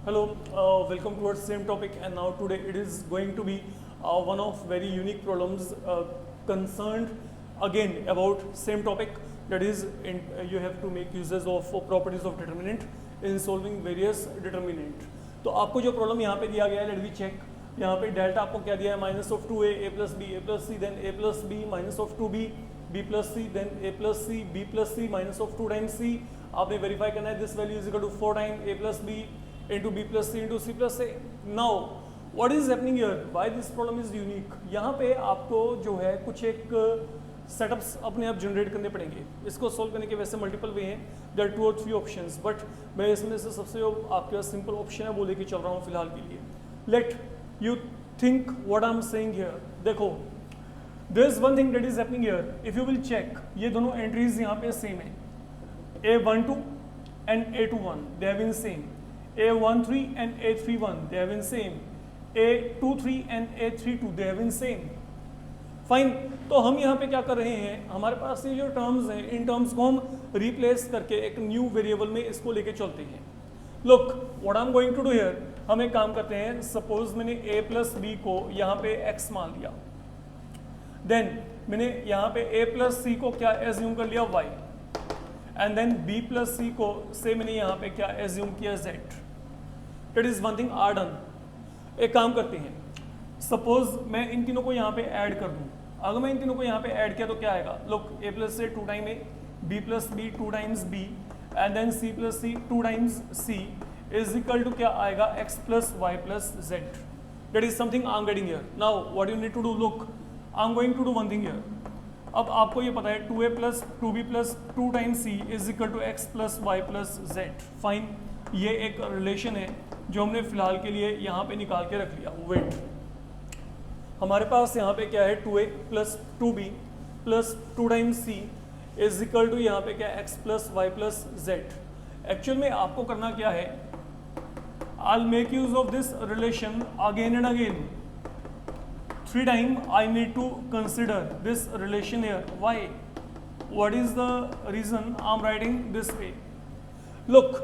Hello, welcome towards same topic, and now today it is going to be one of very unique problems concerned again about same topic, that is you have to make uses of properties of determinant in solving various determinant. तो आपको जो problem यहाँ पे दिया गया है, let we check. यहाँ पे डेल्टा आपको क्या दिया है, minus of 2a, a plus c, then a plus b, minus of 2b, b plus c, then a plus c, b plus c, minus of 2 times c. आपने verify करना है this value is equal to 4 time a plus b into b plus c into c plus a. Now what is happening here? Why this problem is unique? यहाँ पे आपको जो है कुछ एक सेटअप्स अपने आप जनरेट करने पड़ेंगे. इसको सॉल्व करने के वैसे मल्टीपल वे हैं, देयर आर 2 और 3 ऑप्शंस, बट मैं इसमें से सबसे जो आपके पास सिंपल ऑप्शन है वो लेके चल रहा हूँ फिलहाल के लिए. Let you think what I am saying here. देखो, there is one thing that is happening here. If you will check, ये दोनों एंट्रीज यहाँ पे सेम है. A12 and A21 they have been same. A13 and A31 they have been same. A23 and A32 they have been same. Fine. तो हम यहाँ पे क्या कर रहे हैं, हमारे पास ये जो टर्म्स हैं, इन टर्म्स को हम रिप्लेस करके एक न्यू वेरिएबल में इसको लेके चलते हैं. Look what I am going to do here. हम एक काम करते हैं, सपोज मैंने a प्लस बी को यहाँ पे x मान लिया, देन मैंने यहाँ पे a प्लस सी को क्या एज्यूम कर लिया y, and then b plus C को से मैंने यहाँ पे क्या एज्यूम किया z. That is one thing are done. एक काम करते हैं, सपोज मैं इन तीनों को यहाँ पे ऐड कर दूं. अगर मैं इन तीनों को यहाँ पे ऐड किया तो क्या आएगा. लुक, a प्लस से 2 time a, b plus b 2 times b, and then c plus c 2 times c is equal to क्या आएगा, x plus y plus z. That is something I am getting here. Now what you need to do, look I am going to do one thing here. अब आपको ये पता है 2a plus 2b plus 2 times c is equal to x plus y plus z. Fine, ये एक relation है जो हमने फिलहाल के लिए यहाँ पे निकाल के रख लिया. वेट, हमारे पास यहाँ पे क्या है, 2a plus 2b plus 2 times c is equal to यहाँ पे क्या है, x plus y plus z. Actual में आपको करना क्या है, I'll make use of this relation again and again. 3 times I need to consider this relation here. Why? What is the reason I'm writing this way? Look,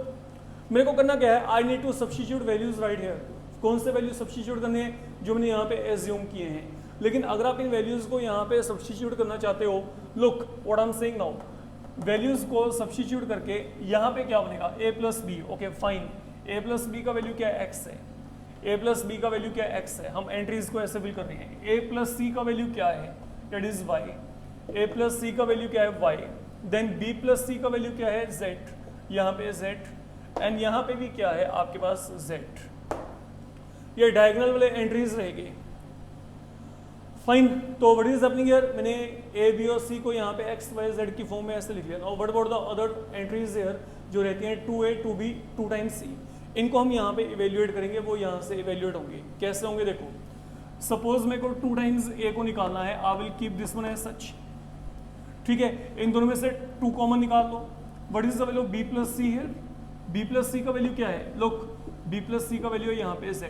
मेरे को करना क्या है, I need to substitute values right here. कौन से value substitute करने हैं, जो मैंने यहाँ पे एज्यूम किए हैं. लेकिन अगर आप इन वैल्यूज को यहाँ पे सब्स्टिट्यूट करना चाहते हो, look what I am saying now, values को सब्स्टिट्यूट करके यहाँ पे क्या बनेगा, a plus B. Okay fine, a plus B का वैल्यू क्या है, x है. a प्लस बी का वैल्यू क्या है, x है. हम एंट्रीज को ऐसे फिल कर रहे हैं. a प्लस सी का वैल्यू क्या है, that is y. a plus C का वैल्यू क्या है, y. Then b plus C का वैल्यू क्या है, z. यहाँ पे z, एंड यहाँ पे भी क्या है आपके पास z. ये डायगोनल वाले एंट्रीज रहेंगे. फाइन, तो व्हाट इज हैपनिंग हियर, मैंने a b और c को यहाँ पे x y z की फॉर्म में ऐसे लिख लिया. Now what about the other entries here जो रहती हैं 2a 2b 2 टाइम्स c, इनको हम यहाँ पे इवेल्युएट करेंगे. वो यहाँ से इवेल्युएट होंगे. कैसे होंगे देखो, सपोज मेरे को 2 टाइम्स a को निकालना है, I will keep this one as such. ठीक है, इन दोनों में से 2 कॉमन निकाल लो. What is the value of b plus C here, b plus C का वैल्यू क्या है, लुक b प्लस सी का वैल्यू है यहाँ पे z.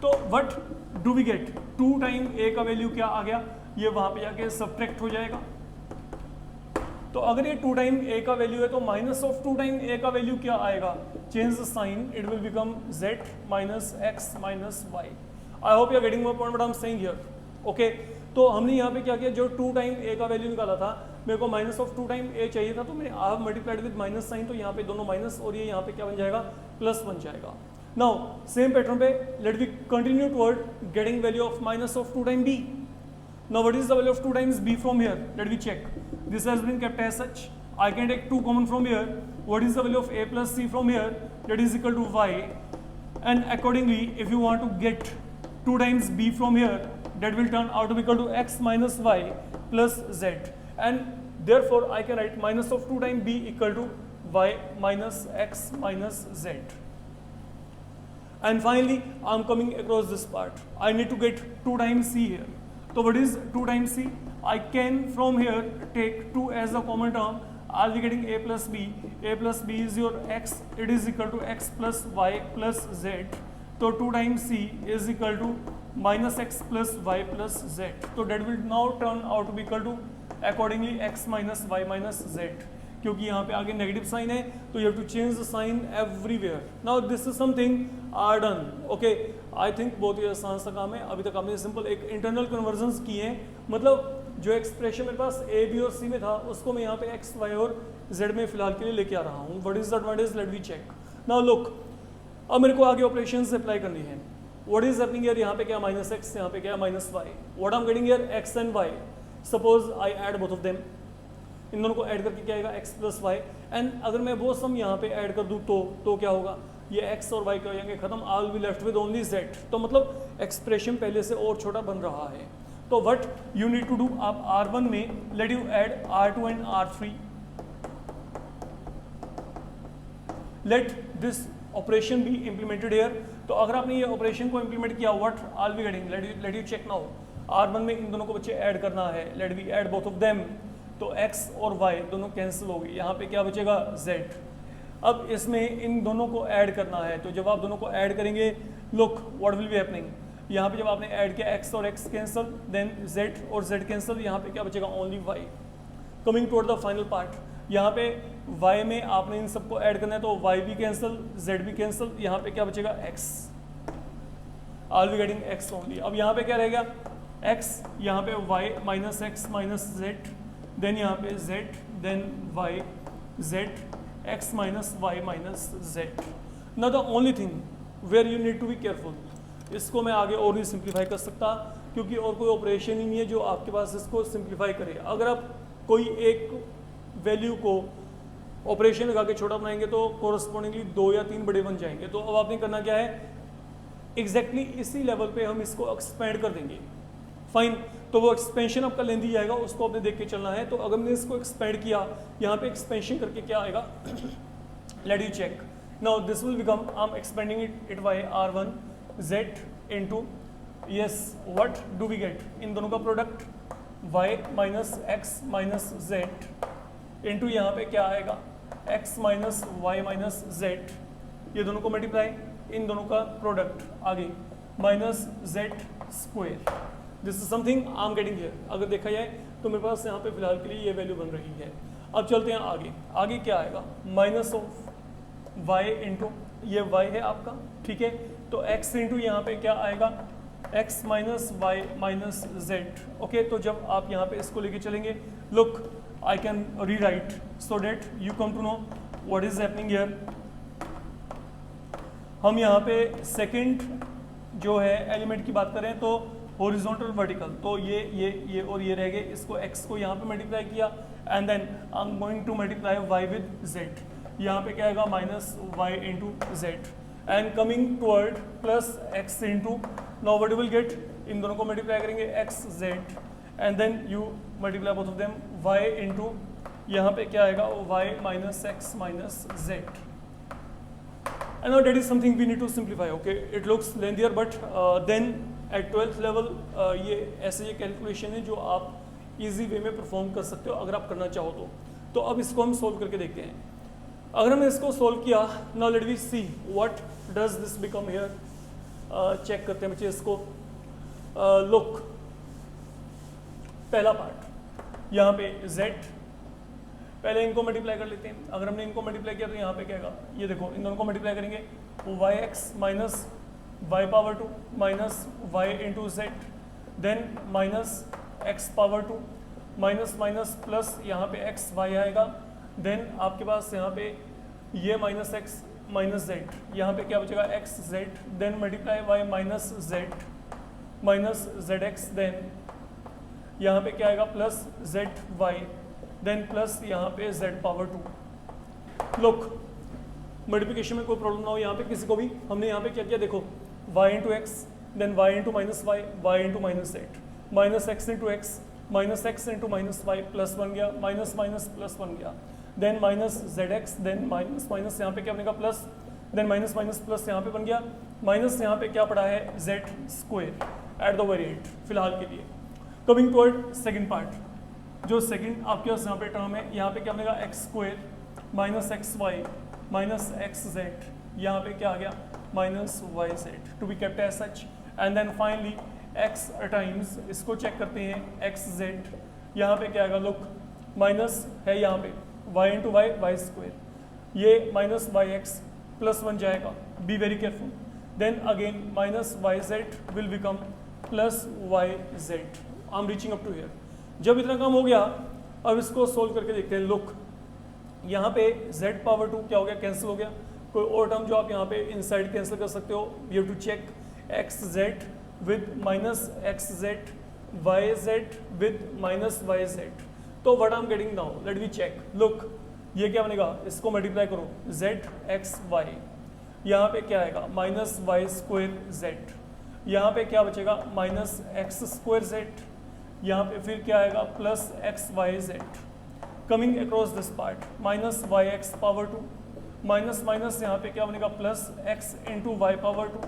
तो what do we get, 2 time a का वैल्यू क्या आ गया, ये वहां पे जाके सब्ट्रैक्ट हो जाएगा. तो अगर ये 2 टाइम a का वैल्यू है तो माइनस ऑफ 2 टाइम a का वैल्यू क्या आएगा, change the sign, it will become z minus x minus y. I hope you are getting my point what I am saying here. Okay, तो हमने यहाँ पे क्या किया, जो 2 टाइम a का वैल्यू निकाला था, मेरे को माइनस ऑफ 2 टाइम a चाहिए था, तो मैंने I have multiplied with minus sign, तो यहाँ पे दोनों माइनस और ये यहाँ पे क्या बन जाएगा, प्लस बन जाएगा. नाउ सेम पैटर्न पे let we continue toward getting value of minus of 2 time b. Now what is the value of 2 times b from here, let we check. This has been kept as such. I can take 2 common from here. What is the value of a plus c from here, that is equal to y. And accordingly, if you want to get 2 times b from here, that will turn out to be equal to x minus y plus z. And therefore I can write minus of 2 times b equal to y minus x minus z. And finally I am coming across this part. I need to get 2 times c here. So what is 2 times c? I can from here take 2 as a common term. I'll be getting a plus b. A plus b is your x. It is equal to x plus y plus z. So 2 times c is equal to minus x plus y plus z. So that will now turn out to be equal to accordingly x minus y minus z. क्योंकि यहाँ पे आगे negative sign है, तो you have to change the sign everywhere. Now this is something are done. Okay, I think बहुत ही आसान सा काम है. अभी तक हमने सिंपल एक इंटरनल कन्वर्जन्स किए हैं, मतलब जो एक्सप्रेशन मेरे पास ए बी और सी में था उसको मैं यहाँ पे एक्स वाई और जेड में फिलहाल के लिए लेके आ रहा हूँ. What is the advantage, let we check. Now look, अब मेरे को आगे ऑपरेशंस अप्लाई करनी है. व्हाट इज हैपनिंग हियर, यहाँ पे क्या माइनस एक्स, यहाँ पे क्या minus Y. What I am getting here X and Y. Suppose I add both of them, इन दोनों को ऐड करके क्या आएगा एक्स प्लस वाई. एंड अगर मैं वो सम यहाँ पे ऐड कर दूँ तो क्या होगा, ये एक्स और वाई क्या हो जाएंगे खत्म. आई will be left with only Z. तो मतलब एक्सप्रेशन पहले से और छोटा बन रहा है. तो what you need to do, आप R1 में let you add R2 and R3. Let this operation be implemented here. तो अगर आपने ये ऑपरेशन को इम्प्लीमेंट किया, what I will be getting, let you check now. R1 में इन दोनों को बच्चे ऐड करना है, let we add both of them. तो x और y दोनों कैंसिल हो गए, यहाँ पे क्या बचेगा z. अब इसमें इन दोनों को ऐड करना है, तो जब आप दोनों को ऐड करेंगे, look what will be happening. यहाँ पे जब आपने ऐड किया x और x कैंसिल, देन z और z कैंसिल, यहाँ पे क्या बचेगा only y. Coming toward the final part, यहाँ पे y में आपने इन सबको ऐड करना है, तो y भी कैंसिल, z भी कैंसिल, यहाँ पे क्या बचेगा x. I will be getting x only. अब यहाँ पे क्या रहेगा x, यहाँ पे y minus X minus Z, then यहाँ पे z, then y, z, x minus Y minus Z. Now the only thing where you need to be careful, इसको मैं आगे और नहीं सिंप्लीफाई कर सकता, क्योंकि और कोई ऑपरेशन ही नहीं है जो आपके पास इसको सिंप्लीफाई करे. अगर आप कोई एक वैल्यू को ऑपरेशन लगा के छोटा बनाएंगे तो कोरस्पॉन्डिंगली 2 या 3 बड़े बन जाएंगे. तो अब आपने करना क्या है, एग्जैक्टली इसी लेवल पे हम इसको एक्सपेंड कर देंगे. फाइन, तो वो एक्सपेंशन आपका लेंदी जाएगा, उसको आपने देख के चलना है. तो अगर मैंने इसको एक्सपेंड किया, यहाँ पे एक्सपेंशन करके क्या आएगा, let you check. Now this will become, I am expanding it by R1 z into, yes what do we get, इन दोनों का product y minus X minus Z into यहाँ पे क्या आएगा x minus Y minus Z. ये दोनों को मल्टीप्लाई, इन दोनों का प्रोडक्ट आगे minus Z square. This is something I am getting here. अगर देखा जाए तो मेरे पास यहाँ पे फिलहाल के लिए ये वैल्यू बन रही है. अब चलते हैं आगे. आगे क्या आएगा, माइनस ऑफ y इंटू, ये y है आपका, ठीक है. तो x इंटू यहाँ पे क्या आएगा, x minus Y minus Z. Okay, तो जब आप यहाँ पे इसको लेके चलेंगे, look I can rewrite so that you come to know what is happening here. हम यहाँ पे सेकेंड जो है एलिमेंट की बात करें तो हॉरिजॉन्टल वर्टिकल, तो ये और ये रह गए. इसको x को यहाँ पे मल्टीप्लाई किया, and then I am going to multiply y with z. यहाँ पे क्या आएगा minus y into Z, and coming toward plus x into, now what you will get, इन दोनों को मल्टीप्लाई करेंगे x z, and then you multiply both of them y into, यहाँ पे क्या आएगा y minus X minus Z. And now that is something we need to simplify. Okay, it looks lengthier, but then at 12th level ये ऐसे ये calculation है जो आप इजी वे में परफॉर्म कर सकते हो अगर आप करना चाहो तो. तो अब इसको हम सोल्व करके देखते हैं. अगर हमने इसको सोल्व किया, now let we see what does this become here. Check करते हैं बच्चे इसको. लुक, पहला पार्ट यहाँ पे z, पहले इनको मल्टीप्लाई कर लेते हैं. अगर हमने इनको मल्टीप्लाई किया तो यहाँ पे क्या आएगा, ये देखो इन दोनों को मल्टीप्लाई करेंगे, Y X minus Y power 2 minus Y into Z, then minus X power 2 minus minus plus यहाँ पे एक्स वाई आएगा, देन आपके पास यहाँ पे ये माइनस एक्स माइनस जेड, यहाँ पे क्या बचेगा X Z, then multiply Y minus Z minus Z X, then यहाँ पे क्या आएगा plus Z Y, then plus यहाँ पे z पावर 2. लुक, मल्टीप्लिकेशन में कोई प्रॉब्लम ना हो यहाँ पे किसी को भी. हमने यहाँ पे क्या किया देखो, y into X, then y into minus Y, Y into minus Z, minus X into X, minus X into minus Y, plus बन गया, माइनस माइनस प्लस बन गया, then minus Z X, then minus minus यहाँ पे क्या बनेगा plus, then minus minus plus यहाँ पे बन गया, माइनस यहाँ पे क्या पड़ा है z square at the variate फिलहाल के लिए. कमिंग टुवर्ड सेकेंड पार्ट, जो सेकंड आपके पास यहाँ पे टर्म है, यहाँ पे क्या बनेगा X square minus X Y minus X Z, यहाँ पे क्या आ गया minus Y Z to be kept as such, and then finally X times, इसको चेक करते हैं एक्स जेड, यहाँ पे क्या आएगा लुक, माइनस है यहाँ पे Y into Y Y square, ये माइनस वाई एक्स प्लस 1 जाएगा, be very careful, then again minus Y Z will become plus Y Z. I am reaching up to here. जब इतना कम हो गया, अब इसको सोल्व करके देखते हैं। लुक, यहाँ पे z पावर 2 क्या हो गया, कैंसिल हो गया। कोई और टर्म जो आप यहाँ पे इनसाइड कैंसिल कर सकते हो, you have to check X Z with minus X Z, Y Z with minus Y Z. तो what I am getting now, let me check. Look, ये क्या बनेगा, इसको मल्टीप्लाई करो, जेड एक्स वाई, यहाँ पे क्या आएगा माइनस वाई स्क्वायर जेड, यहाँ पे क्या बचेगा माइनस एक्स स्क्वायर जेड, यहाँ पे फिर क्या आएगा plus X Y Z. Coming across this part minus Y X power 2, minus minus यहाँ पे क्या बनेगा plus X into Y power 2।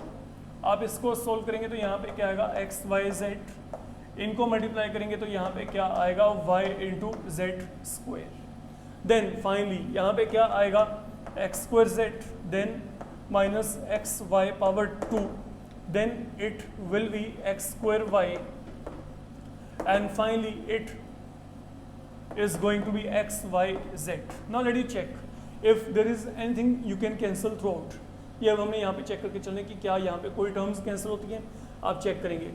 आप इसको सोल्व करेंगे तो यहाँ पे क्या आएगा एक्स वाई जेड, इनको मल्टीप्लाई करेंगे तो यहाँ पे क्या आएगा Y into Z square. Then finally यहाँ पे क्या आएगा X square Z, then minus X Y power 2, then it will be x square y, and finally it is going to be x y z. Now let you check if there is anything you can cancel throughout. ये अब हमने यहाँ पे check करके चलने कि क्या यहाँ पे कोई टर्म्स कैंसिल होती हैं, आप चेक करेंगे।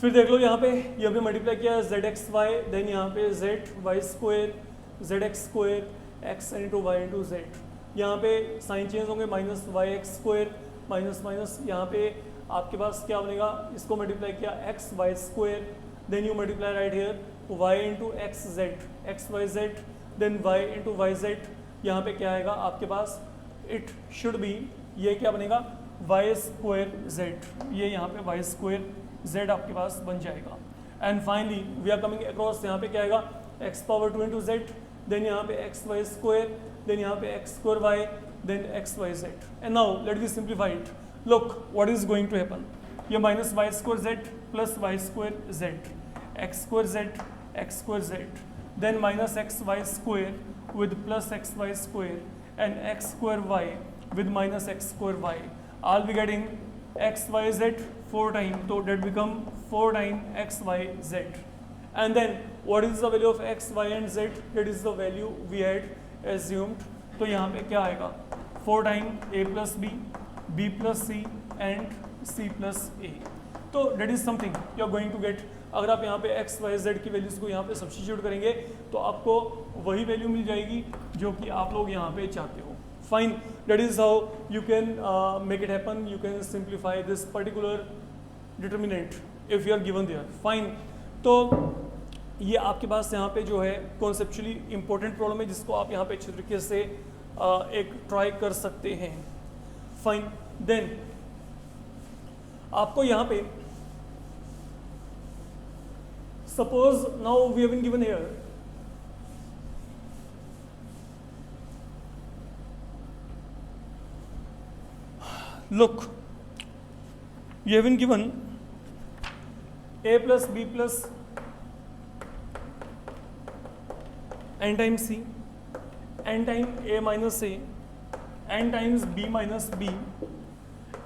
फिर देख लो यहाँ पे ये भी मल्टीप्लाई किया जेड एक्स वाई, देन यहाँ पे Z Y square, Z X square, X into Y into Z, यहाँ पे साइन चेंज होंगे, minus Y X square minus minus, यहाँ पे आपके पास क्या बनेगा, इसको मल्टीप्लाई किया X Y square, then you multiply right here Y into X Z, X Y Z, then Y into Y Z, यहाँ पे क्या आएगा आपके पास, इट शुड बी, ये क्या बनेगा वाई स्क्वायर जेड, ये यहाँ पे वाई स्क्वायर जेड आपके पास बन जाएगा। And finally we are coming across, यहाँ पे क्या आएगा x power 2 into Z, then यहाँ पे एक्स वाई स्क्वायर, देन यहाँ पे x square y, then x Y z. And now let me simplify it. Look, what is going to happen? ये minus y square z plus y square z, x square z, x square z, then minus x y square with plus x y square and x square y with minus x square y. I'll be getting x y z 4 times, so that become 4 times x y z. And then what is the value of x, y and z? That is the value we had assumed. तो यहाँ पे क्या आएगा 4 times a plus b, b plus c and c plus a. तो that is something you are going to get. अगर आप यहाँ पे x, y, z की वैल्यूज़ को यहाँ पे सब्स्टिट्यूट करेंगे तो आपको वही वैल्यू मिल जाएगी जो कि आप लोग यहाँ पे चाहते हो। Fine, that is how you can make it happen. You can simplify this particular determinant if you are given there. Fine, तो ये आपके पास यहाँ पे जो है कॉन्सेप्चुअली इंपॉर्टेंट प्रॉब्लम है जिसको आप यहाँ पे अच्छे तरीके से एक ट्राई कर सकते हैं। फाइन, देन आपको यहाँ पे suppose now we have been given here look, you have been given a plus b plus n times c, n times a minus a, n times b minus b,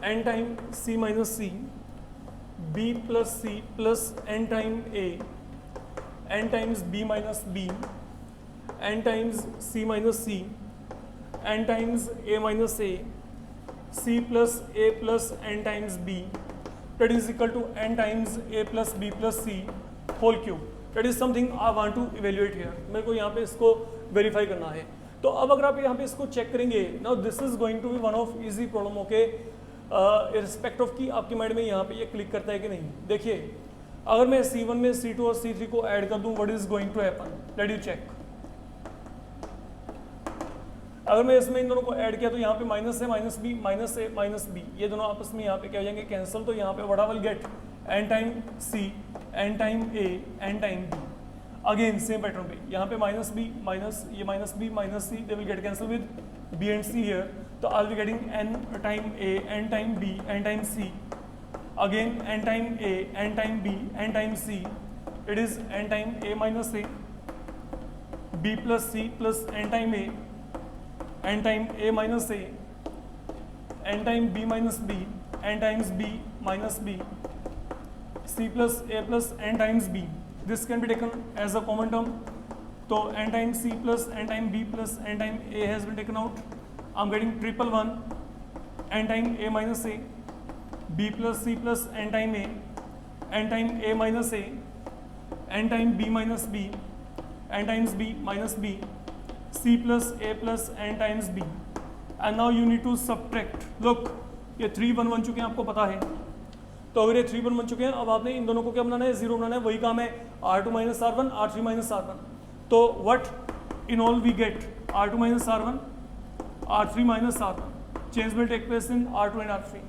n times c minus c, b plus c plus n times a, n times b minus b, n times c minus c, n times a minus a, c plus a plus n times b, that is equal to n times a plus b plus c whole cube. That is something I want to evaluate here. मेरे को यहाँ पे इसको verify करना है। तो अब अगर आप यहाँ पे इसको चेक करेंगे, now this is going to be one of easy problem, okay, respect of की आपके माइंड में यहाँ पे ये क्लिक करता है कि नहीं। देखिए, अगर मैं C1 में C2 और C3 को ऐड कर दूं, what is going to happen, let you check. अगर मैं इसमें इन दोनों को ऐड किया तो यहाँ पे माइनस है माइनस बी, माइनस ए माइनस बी, ये दोनों आपस में यहाँ पे क्या हो जाएंगे कैंसिल। तो यहाँ पे what I will get N time C, N time A, N time B, again same pattern पे यहाँ पे माइनस बी माइनस ये minus B minus C, they will get cancel with B and C here. तो I will be getting N time A, N time B, N time C, again N time A, N time B, N time C, it is N time A minus A, b plus c plus n time a, n time a minus a, n time b minus b, n times b minus b, c plus a plus n times b. This can be taken as a common term. तो n times c plus n time b plus n time a has been taken out. I'm getting triple 1 n time a minus a, b plus c plus n time a, n time a minus a, n time b minus b, n times b minus b, c plus a plus n times b. And now you need to subtract. Look, ये 3 1 बन चुके हैं, आपको पता है. तो अगर ये 3 1 बन चुके हैं, अब आपने इन दोनों को क्या बनाना है, जीरो बनाना है. वही काम है r2 minus r1, r3 minus r1. तो what in all we get, r2 minus r1, r3 minus r1. Change will take place in r2 and r3.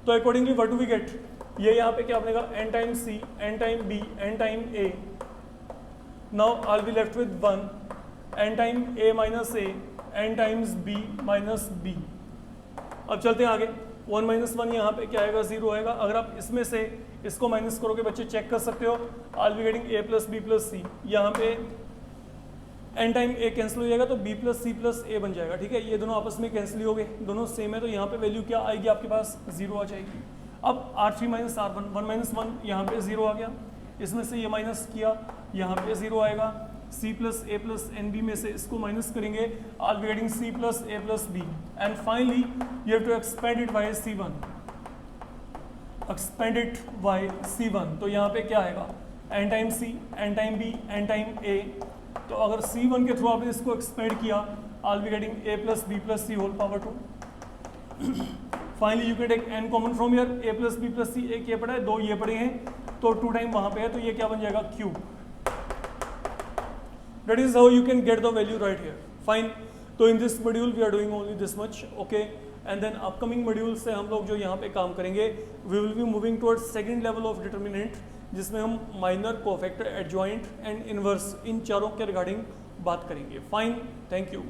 तो accordingly what do we get? ये यहाँ पे क्या बनेगा, n times c, n time b, n time a. Now I'll be left with 1, n time a minus a, n times b minus b. अब चलते हैं आगे. 1 minus 1 यहाँ पे क्या आएगा, 0 आएगा. अगर आप इसमें से इसको माइनस करोगे बच्चे, चेक कर सकते हो. I'll be getting a plus b plus c. यहाँ पे n टाइम a कैंसिल हो जाएगा तो b plus c plus a बन जाएगा. ठीक है, ये दोनों आपस में कैंसिल हो गए, दोनों सेम है. तो यहाँ पे वैल्यू क्या आएगी आपके पास, 0 आ जाएगी. अब r3 minus r1, 1 minus 1 यहाँ पे 0 आ गया. इसमें से ये माइनस किया, यहाँ पे 0 आएगा. c plus a plus nb में से इसको माइनस करेंगे, I'll be getting c plus a plus b. And finally you have to expand it by c1. Expand it by c1. तो यहाँ पे क्या आएगा, n time c, n time b, n time a. तो अगर c1 के through आपने इसको एक्सपेंड किया, I'll be getting a plus b plus c whole power 2. Finally you can take n common from here, a plus b plus c. एक ये पड़ा है, दो ये पड़े हैं, तो 2 टाइम वहाँ पे है, तो ये क्या बन जाएगा, q. That is how you can get the value right here. Fine. तो in this module we are doing only this much, okay? And then upcoming modules से हम लोग जो यहाँ पे काम करेंगे, we will be moving towards second level of determinant, जिसमें हम minor, cofactor, adjoint and inverse इन चारों के रिगार्डिंग बात करेंगे. Fine. Thank you.